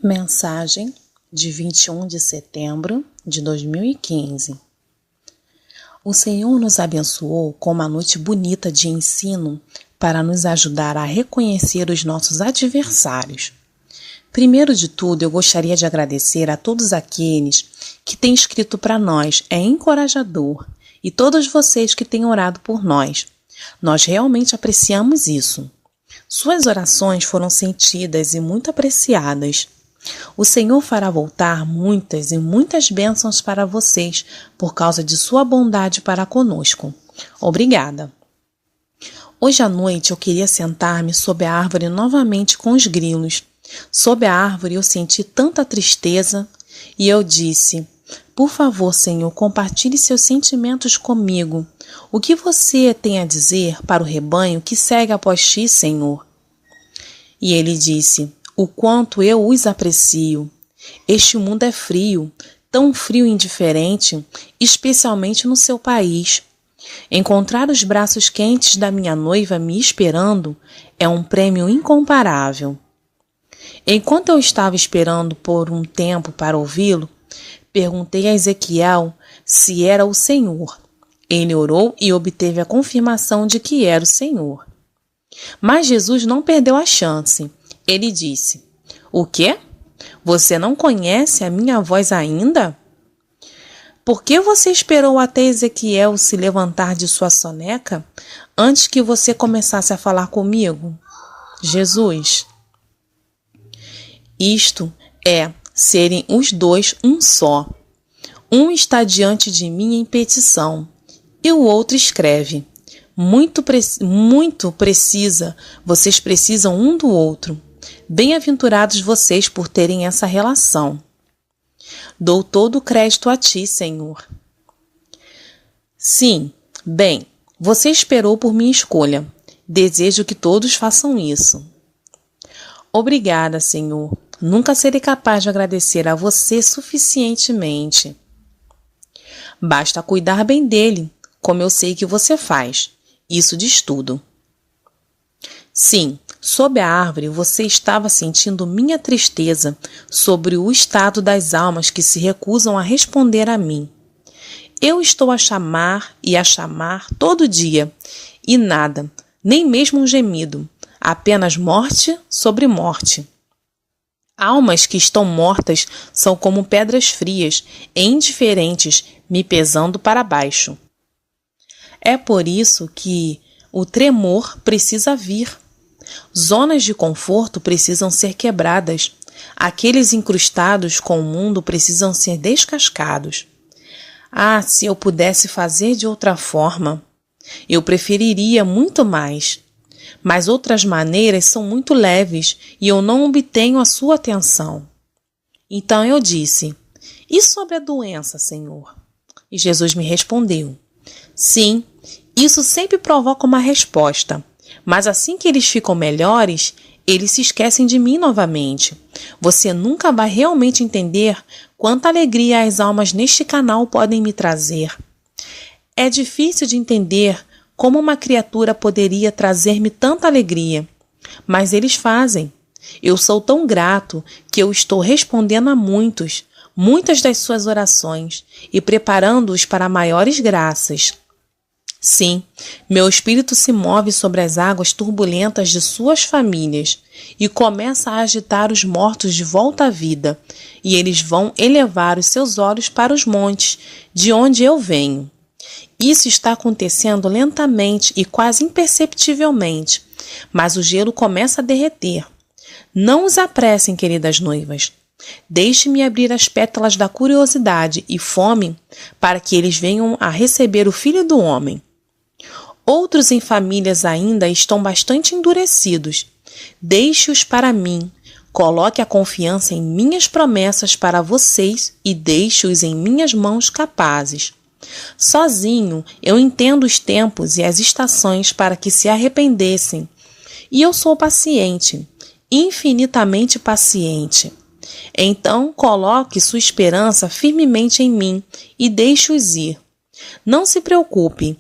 Mensagem de 21 de setembro de 2015. O Senhor nos abençoou com uma noite bonita de ensino para nos ajudar a reconhecer os nossos adversários. Primeiro de tudo, eu gostaria de agradecer a todos aqueles que têm escrito para nós, é encorajador, e todos vocês que têm orado por nós. Nós realmente apreciamos isso. Suas orações foram sentidas e muito apreciadas. O Senhor fará voltar muitas e muitas bênçãos para vocês por causa de sua bondade para conosco. Obrigada. Hoje à noite eu queria sentar-me sob a árvore novamente com os grilos. Sob a árvore eu senti tanta tristeza e eu disse: por favor, Senhor, compartilhe seus sentimentos comigo. O que você tem a dizer para o rebanho que segue após ti, Senhor? E ele disse: o quanto eu os aprecio. Este mundo é frio, tão frio e indiferente, especialmente no seu país. Encontrar os braços quentes da minha noiva me esperando é um prêmio incomparável. Enquanto eu estava esperando por um tempo para ouvi-lo, perguntei a Ezequiel se era o Senhor. Ele orou e obteve a confirmação de que era o Senhor. Mas Jesus não perdeu a chance. Ele disse: o quê? Você não conhece a minha voz ainda? Por que você esperou até Ezequiel se levantar de sua soneca antes que você começasse a falar comigo? Jesus. Isto é serem os dois um só. Um está diante de mim em petição e o outro escreve. Vocês precisam um do outro. Bem-aventurados vocês por terem essa relação. Dou todo o crédito a ti, Senhor. Sim, bem, você esperou por minha escolha. Desejo que todos façam isso. Obrigada, Senhor. Nunca serei capaz de agradecer a você suficientemente. Basta cuidar bem dele, como eu sei que você faz. Isso diz tudo. Sim, sob a árvore você estava sentindo minha tristeza sobre o estado das almas que se recusam a responder a mim. Eu estou a chamar todo dia, e nada, nem mesmo um gemido, apenas morte sobre morte. Almas que estão mortas são como pedras frias e indiferentes me pesando para baixo. É por isso que o tremor precisa vir. Zonas de conforto precisam ser quebradas. Aqueles incrustados com o mundo precisam ser descascados. Ah, se eu pudesse fazer de outra forma! Eu preferiria muito mais. Mas outras maneiras são muito leves e eu não obtenho a sua atenção. Então eu disse: e sobre a doença, Senhor? E Jesus me respondeu: sim, isso sempre provoca uma resposta, mas assim que eles ficam melhores, eles se esquecem de mim novamente. Você nunca vai realmente entender quanta alegria as almas neste canal podem me trazer. É difícil de entender como uma criatura poderia trazer-me tanta alegria, mas eles fazem. Eu sou tão grato que eu estou respondendo a muitas das suas orações e preparando-os para maiores graças. Sim, meu espírito se move sobre as águas turbulentas de suas famílias e começa a agitar os mortos de volta à vida, e eles vão elevar os seus olhos para os montes, de onde eu venho. Isso está acontecendo lentamente e quase imperceptivelmente, mas o gelo começa a derreter. Não os apressem, queridas noivas. Deixe-me abrir as pétalas da curiosidade e fome para que eles venham a receber o Filho do Homem. Outros em famílias ainda estão bastante endurecidos. Deixe-os para mim. Coloque a confiança em minhas promessas para vocês e deixe-os em minhas mãos capazes. Sozinho, eu entendo os tempos e as estações para que se arrependessem. E eu sou paciente, infinitamente paciente. Então, coloque sua esperança firmemente em mim e deixe-os ir. Não se preocupe.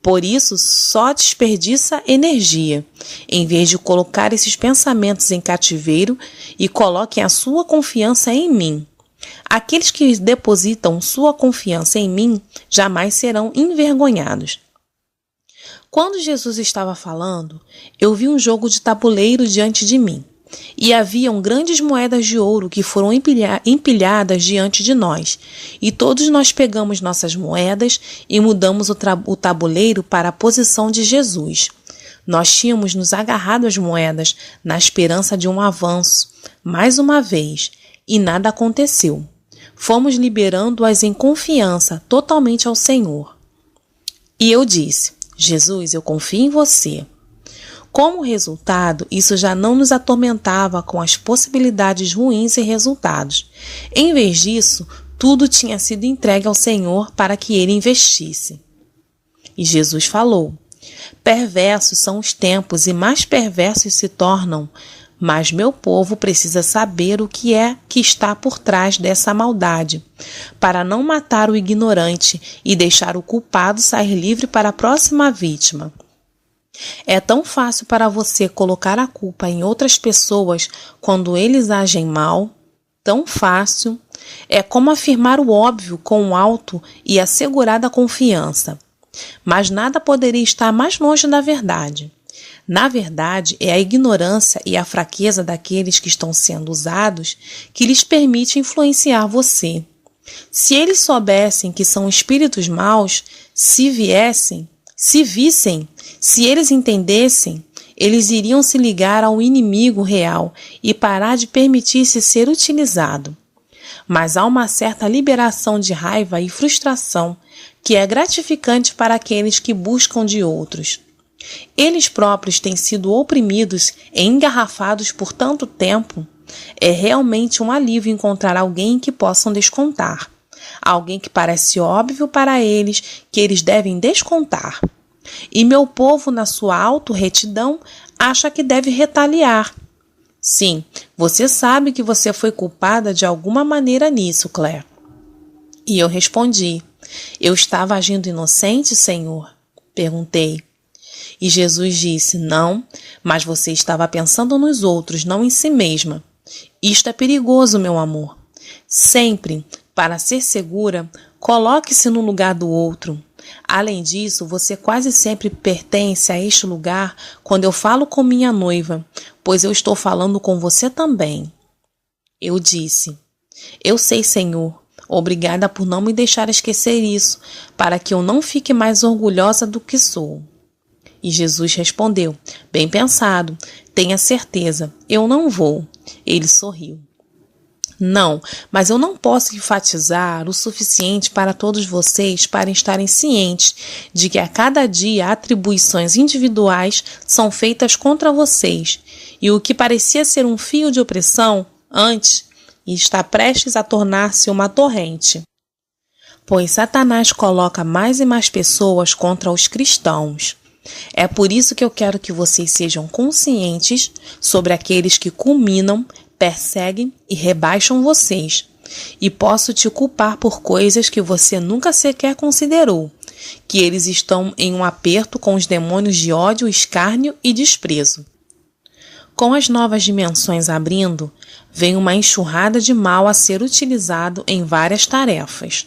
Por isso, só desperdiça energia, em vez de colocar esses pensamentos em cativeiro e coloquem a sua confiança em mim. Aqueles que depositam sua confiança em mim jamais serão envergonhados. Quando Jesus estava falando, eu vi um jogo de tabuleiro diante de mim, e haviam grandes moedas de ouro que foram empilhadas diante de nós, e todos nós pegamos nossas moedas e mudamos o tabuleiro para a posição de Jesus. Nós tínhamos nos agarrado às moedas na esperança de um avanço, mais uma vez, e nada aconteceu. Fomos liberando-as em confiança totalmente ao Senhor. E eu disse: Jesus, eu confio em você. Como resultado, isso já não nos atormentava com as possibilidades ruins e resultados. Em vez disso, tudo tinha sido entregue ao Senhor para que ele investisse. E Jesus falou: perversos são os tempos e mais perversos se tornam, mas meu povo precisa saber o que é que está por trás dessa maldade, para não matar o ignorante e deixar o culpado sair livre para a próxima vítima. É tão fácil para você colocar a culpa em outras pessoas quando eles agem mal, tão fácil. É como afirmar o óbvio com alto e assegurada confiança. Mas nada poderia estar mais longe da verdade. Na verdade, é a ignorância e a fraqueza daqueles que estão sendo usados que lhes permite influenciar você. Se eles soubessem que são espíritos maus, se vissem, se eles entendessem, eles iriam se ligar ao inimigo real e parar de permitir-se ser utilizado. Mas há uma certa liberação de raiva e frustração que é gratificante para aqueles que buscam de outros. Eles próprios têm sido oprimidos e engarrafados por tanto tempo. É realmente um alívio encontrar alguém que possam descontar. Alguém que parece óbvio para eles que eles devem descontar. E meu povo, na sua auto-retidão, acha que deve retaliar. Sim, você sabe que você foi culpada de alguma maneira nisso, Claire. E eu respondi: eu estava agindo inocente, Senhor? Perguntei. E Jesus disse: não, mas você estava pensando nos outros, não em si mesma. Isto é perigoso, meu amor. Sempre, para ser segura, coloque-se no lugar do outro. Além disso, você quase sempre pertence a este lugar quando eu falo com minha noiva, pois eu estou falando com você também. Eu disse: eu sei, Senhor. Obrigada por não me deixar esquecer isso, para que eu não fique mais orgulhosa do que sou. E Jesus respondeu: bem pensado, tenha certeza, eu não vou. Ele sorriu. Não, mas eu não posso enfatizar o suficiente para todos vocês para estarem cientes de que a cada dia atribuições individuais são feitas contra vocês, e o que parecia ser um fio de opressão antes está prestes a tornar-se uma torrente. Pois Satanás coloca mais e mais pessoas contra os cristãos. É por isso que eu quero que vocês sejam conscientes sobre aqueles que culminam, perseguem e rebaixam vocês. E posso te culpar por coisas que você nunca sequer considerou, que eles estão em um aperto com os demônios de ódio, escárnio e desprezo. Com as novas dimensões abrindo, vem uma enxurrada de mal a ser utilizado em várias tarefas.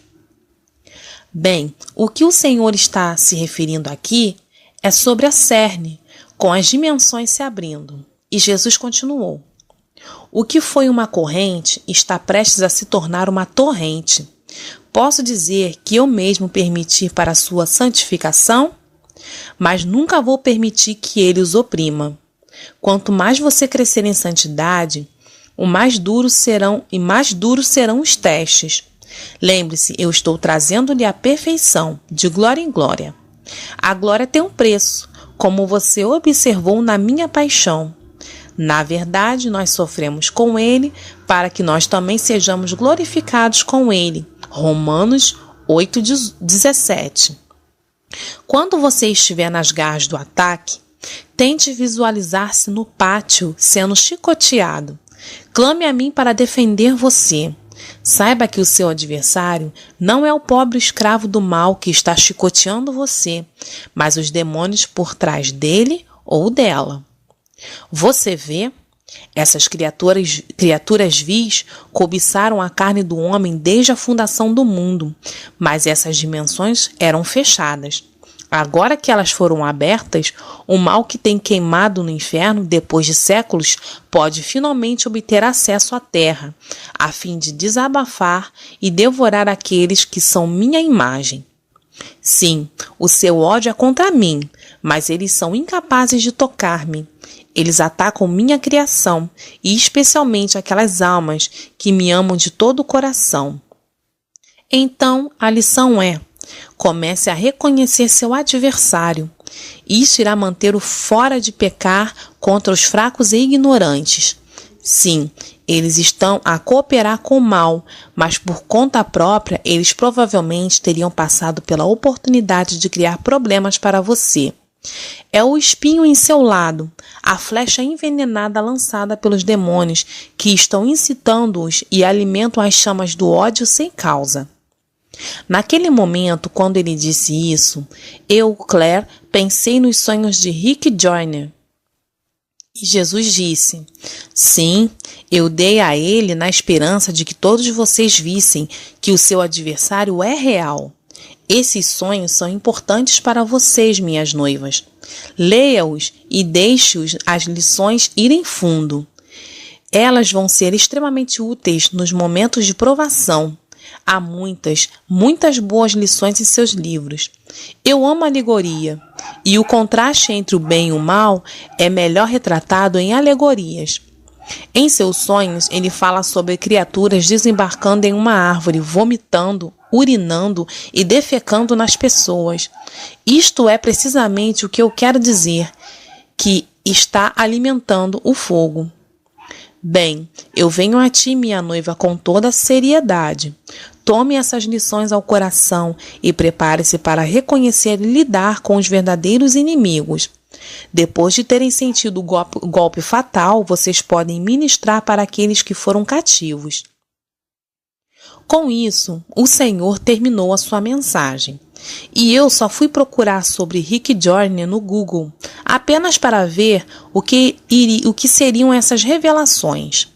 Bem, o que o Senhor está se referindo aqui é sobre a cerne, com as dimensões se abrindo. E Jesus continuou: o que foi uma corrente está prestes a se tornar uma torrente. Posso dizer que eu mesmo permiti para a sua santificação, mas nunca vou permitir que ele os oprima. Quanto mais você crescer em santidade, mais duros serão os testes. Lembre-se, eu estou trazendo-lhe a perfeição, de glória em glória. A glória tem um preço, como você observou na minha paixão. Na verdade, nós sofremos com ele para que nós também sejamos glorificados com ele. Romanos 8:17. Quando você estiver nas garras do ataque, tente visualizar-se no pátio sendo chicoteado. Clame a mim para defender você. Saiba que o seu adversário não é o pobre escravo do mal que está chicoteando você, mas os demônios por trás dele ou dela. Você vê? Essas criaturas vis cobiçaram a carne do homem desde a fundação do mundo, mas essas dimensões eram fechadas. Agora que elas foram abertas, o mal que tem queimado no inferno depois de séculos pode finalmente obter acesso à terra, a fim de desabafar e devorar aqueles que são minha imagem. Sim, o seu ódio é contra mim, mas eles são incapazes de tocar-me. Eles atacam minha criação, e especialmente aquelas almas que me amam de todo o coração. Então, a lição é: comece a reconhecer seu adversário. Isso irá mantê-lo fora de pecar contra os fracos e ignorantes. Sim, eles estão a cooperar com o mal, mas por conta própria eles provavelmente teriam passado pela oportunidade de criar problemas para você. É o espinho em seu lado, a flecha envenenada lançada pelos demônios que estão incitando-os e alimentam as chamas do ódio sem causa. Naquele momento, quando ele disse isso, eu, Claire, pensei nos sonhos de Rick Joyner. E Jesus disse: sim, eu dei a ele na esperança de que todos vocês vissem que o seu adversário é real. Esses sonhos são importantes para vocês, minhas noivas. Leia-os e deixe-os as lições irem fundo. Elas vão ser extremamente úteis nos momentos de provação. Há muitas boas lições em seus livros. Eu amo alegoria, e o contraste entre o bem e o mal é melhor retratado em alegorias. Em seus sonhos, ele fala sobre criaturas desembarcando em uma árvore, vomitando, urinando e defecando nas pessoas. Isto é precisamente o que eu quero dizer, que está alimentando o fogo. Bem, eu venho a ti, minha noiva, com toda a seriedade. Tome essas lições ao coração e prepare-se para reconhecer e lidar com os verdadeiros inimigos. Depois de terem sentido o golpe fatal, vocês podem ministrar para aqueles que foram cativos. Com isso, o Senhor terminou a sua mensagem. E eu só fui procurar sobre Rick Joyner no Google, apenas para ver o que seriam essas revelações.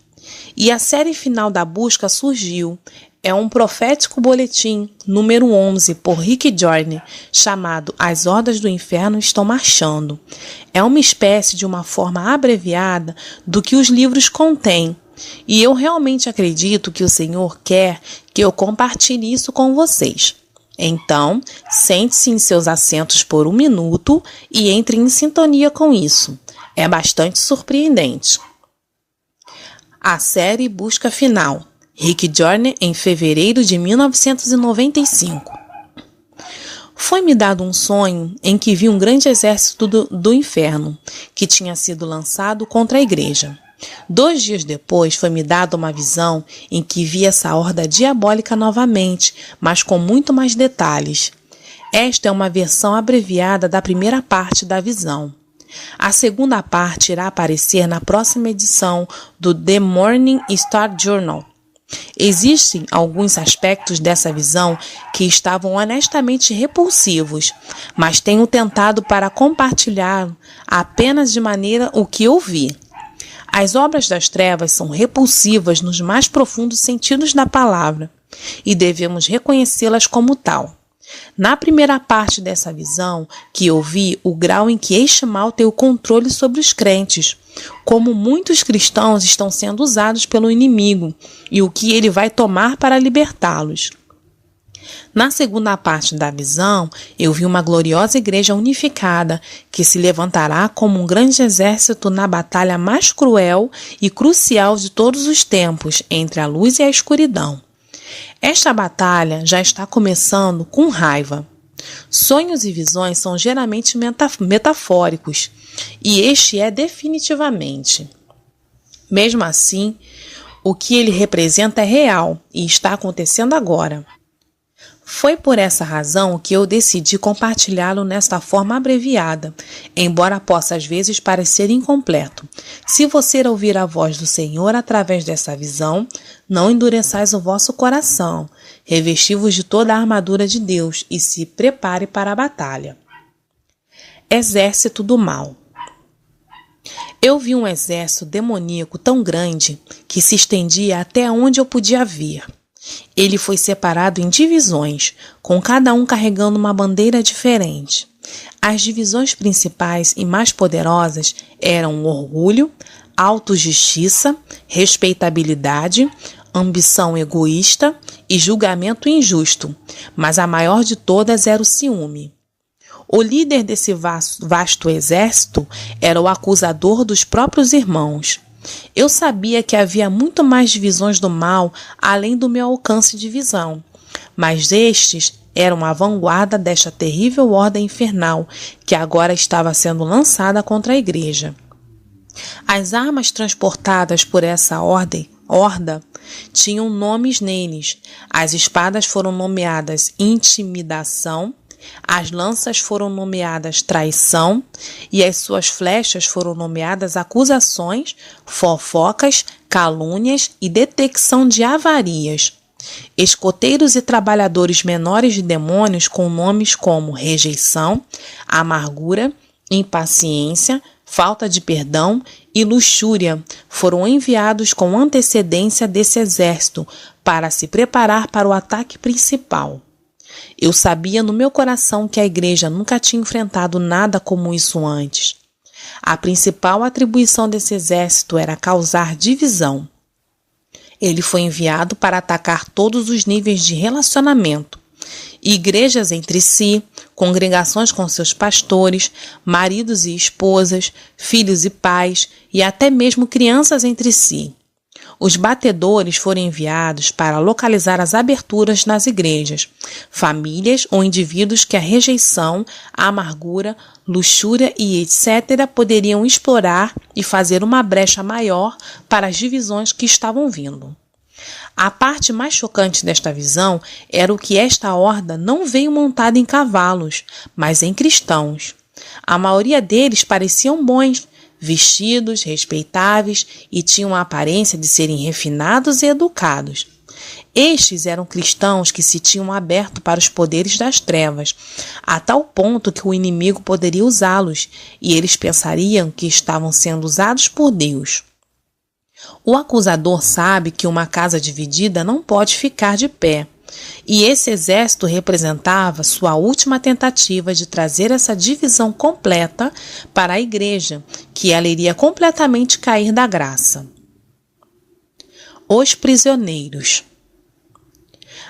E a série final da busca surgiu. É um profético boletim, número 11, por Rick Joyner, chamado As Hordas do Inferno Estão Marchando. É uma espécie de uma forma abreviada do que os livros contêm. E eu realmente acredito que o Senhor quer que eu compartilhe isso com vocês. Então, sente-se em seus assentos por um minuto e entre em sintonia com isso. É bastante surpreendente. A série Busca Final. Rick Joyner, em fevereiro de 1995. Foi-me dado um sonho em que vi um grande exército do inferno, que tinha sido lançado contra a igreja. 2 dias depois, foi-me dada uma visão em que vi essa horda diabólica novamente, mas com muito mais detalhes. Esta é uma versão abreviada da primeira parte da visão. A segunda parte irá aparecer na próxima edição do The Morning Star Journal. Existem alguns aspectos dessa visão que estavam honestamente repulsivos, mas tenho tentado para compartilhar apenas de maneira o que eu vi. As obras das trevas são repulsivas nos mais profundos sentidos da palavra, e devemos reconhecê-las como tal. Na primeira parte dessa visão, que eu vi o grau em que este mal tem o controle sobre os crentes, como muitos cristãos estão sendo usados pelo inimigo e o que ele vai tomar para libertá-los. Na segunda parte da visão, eu vi uma gloriosa igreja unificada que se levantará como um grande exército na batalha mais cruel e crucial de todos os tempos entre a luz e a escuridão. Esta batalha já está começando com raiva. Sonhos e visões são geralmente metafóricos, e este é definitivamente. Mesmo assim, o que ele representa é real e está acontecendo agora. Foi por essa razão que eu decidi compartilhá-lo nesta forma abreviada, embora possa às vezes parecer incompleto. Se você ouvir a voz do Senhor através dessa visão, não endureçais o vosso coração, revesti-vos de toda a armadura de Deus e se prepare para a batalha. Exército do mal. Eu vi um exército demoníaco tão grande que se estendia até onde eu podia ver. Ele foi separado em divisões, com cada um carregando uma bandeira diferente. As divisões principais e mais poderosas eram orgulho, autojustiça, respeitabilidade, ambição egoísta e julgamento injusto, mas a maior de todas era o ciúme. O líder desse vasto exército era o acusador dos próprios irmãos. Eu sabia que havia muito mais divisões do mal além do meu alcance de visão, mas estes eram a vanguarda desta terrível ordem infernal que agora estava sendo lançada contra a igreja. As armas transportadas por essa horda tinham nomes neles. As espadas foram nomeadas intimidação, as lanças foram nomeadas traição e as suas flechas foram nomeadas acusações, fofocas, calúnias e detecção de avarias. Escoteiros e trabalhadores menores de demônios com nomes como rejeição, amargura, impaciência, falta de perdão e luxúria foram enviados com antecedência desse exército para se preparar para o ataque principal. Eu sabia no meu coração que a igreja nunca tinha enfrentado nada como isso antes. A principal atribuição desse exército era causar divisão. Ele foi enviado para atacar todos os níveis de relacionamento, igrejas entre si, congregações com seus pastores, maridos e esposas, filhos e pais e até mesmo crianças entre si. Os batedores foram enviados para localizar as aberturas nas igrejas, famílias ou indivíduos que a rejeição, a amargura, luxúria e etc. poderiam explorar e fazer uma brecha maior para as divisões que estavam vindo. A parte mais chocante desta visão era o que esta horda não veio montada em cavalos, mas em cristãos. A maioria deles pareciam bons, vestidos, respeitáveis e tinham a aparência de serem refinados e educados. Estes eram cristãos que se tinham aberto para os poderes das trevas, a tal ponto que o inimigo poderia usá-los, e eles pensariam que estavam sendo usados por Deus. O acusador sabe que uma casa dividida não pode ficar de pé, e esse exército representava sua última tentativa de trazer essa divisão completa para a igreja, que ela iria completamente cair da graça. Os prisioneiros.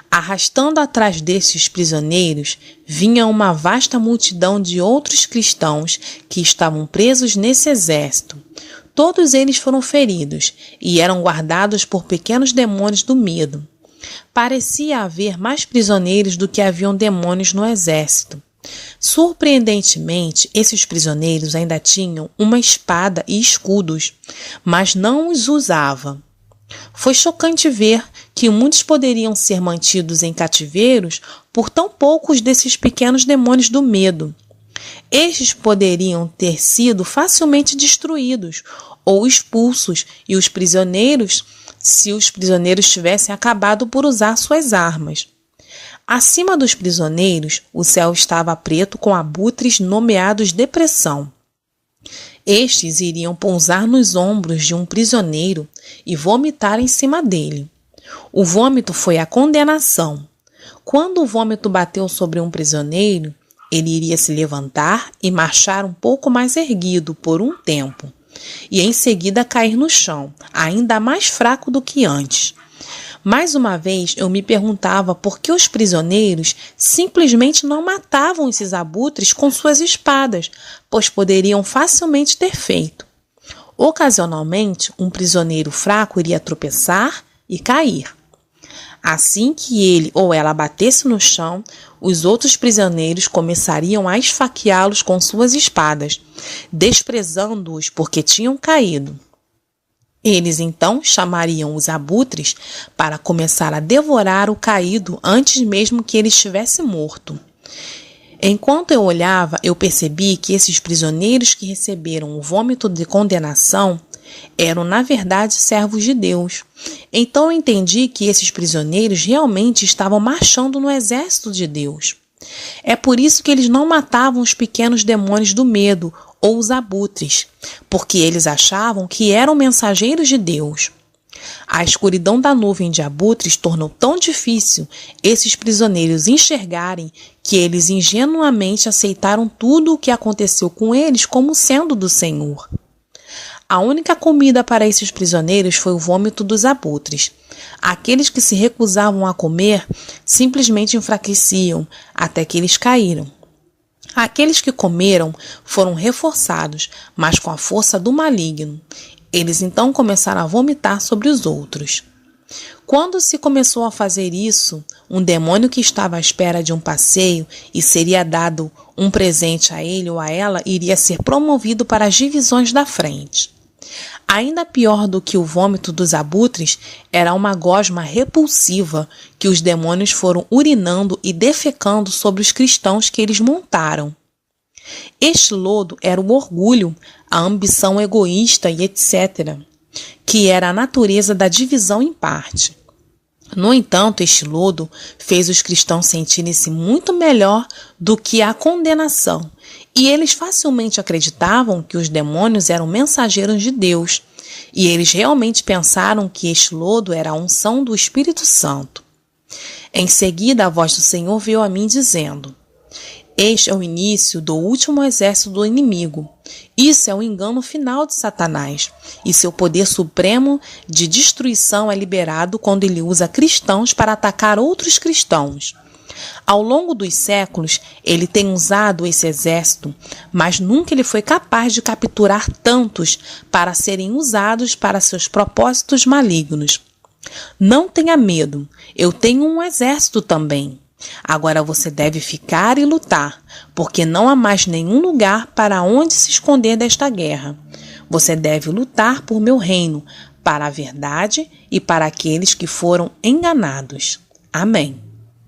Arrastando atrás desses prisioneiros, vinha uma vasta multidão de outros cristãos que estavam presos nesse exército. Todos eles foram feridos e eram guardados por pequenos demônios do medo. Parecia haver mais prisioneiros do que haviam demônios no exército. Surpreendentemente, esses prisioneiros ainda tinham uma espada e escudos, mas não os usavam. Foi chocante ver que muitos poderiam ser mantidos em cativeiros por tão poucos desses pequenos demônios do medo. Estes poderiam ter sido facilmente destruídos ou expulsos, e os prisioneiros, se os prisioneiros tivessem acabado por usar suas armas. Acima dos prisioneiros, o céu estava preto com abutres nomeados depressão. Estes iriam pousar nos ombros de um prisioneiro e vomitar em cima dele. O vômito foi a condenação. Quando o vômito bateu sobre um prisioneiro, ele iria se levantar e marchar um pouco mais erguido por um tempo, e em seguida cair no chão, ainda mais fraco do que antes. Mais uma vez eu me perguntava por que os prisioneiros simplesmente não matavam esses abutres com suas espadas, pois poderiam facilmente ter feito. Ocasionalmente, um prisioneiro fraco iria tropeçar e cair. Assim que ele ou ela batesse no chão, os outros prisioneiros começariam a esfaqueá-los com suas espadas, desprezando-os porque tinham caído. Eles então chamariam os abutres para começar a devorar o caído antes mesmo que ele estivesse morto. Enquanto eu olhava, eu percebi que esses prisioneiros que receberam o vômito de condenação eram, na verdade, servos de Deus. Então eu entendi que esses prisioneiros realmente estavam marchando no exército de Deus. É por isso que eles não matavam os pequenos demônios do medo ou os abutres, porque eles achavam que eram mensageiros de Deus. A escuridão da nuvem de abutres tornou tão difícil esses prisioneiros enxergarem que eles ingenuamente aceitaram tudo o que aconteceu com eles como sendo do Senhor. A única comida para esses prisioneiros foi o vômito dos abutres. Aqueles que se recusavam a comer simplesmente enfraqueciam até que eles caíram. Aqueles que comeram foram reforçados, mas com a força do maligno. Eles então começaram a vomitar sobre os outros. Quando se começou a fazer isso, um demônio que estava à espera de um passeio e seria dado um presente a ele ou a ela iria ser promovido para as divisões da frente. Ainda pior do que o vômito dos abutres era uma gosma repulsiva que os demônios foram urinando e defecando sobre os cristãos que eles montaram. Este lodo era o orgulho, a ambição egoísta e etc., que era a natureza da divisão em parte. No entanto, este lodo fez os cristãos sentirem-se muito melhor do que a condenação, e eles facilmente acreditavam que os demônios eram mensageiros de Deus, e eles realmente pensaram que este lodo era a unção do Espírito Santo. Em seguida, a voz do Senhor veio a mim dizendo: este é o início do último exército do inimigo. Isso é o engano final de Satanás, e seu poder supremo de destruição é liberado quando ele usa cristãos para atacar outros cristãos. Ao longo dos séculos, ele tem usado esse exército, mas nunca ele foi capaz de capturar tantos para serem usados para seus propósitos malignos. Não tenha medo, eu tenho um exército também. Agora você deve ficar e lutar, porque não há mais nenhum lugar para onde se esconder desta guerra. Você deve lutar por meu reino, para a verdade e para aqueles que foram enganados. Amém.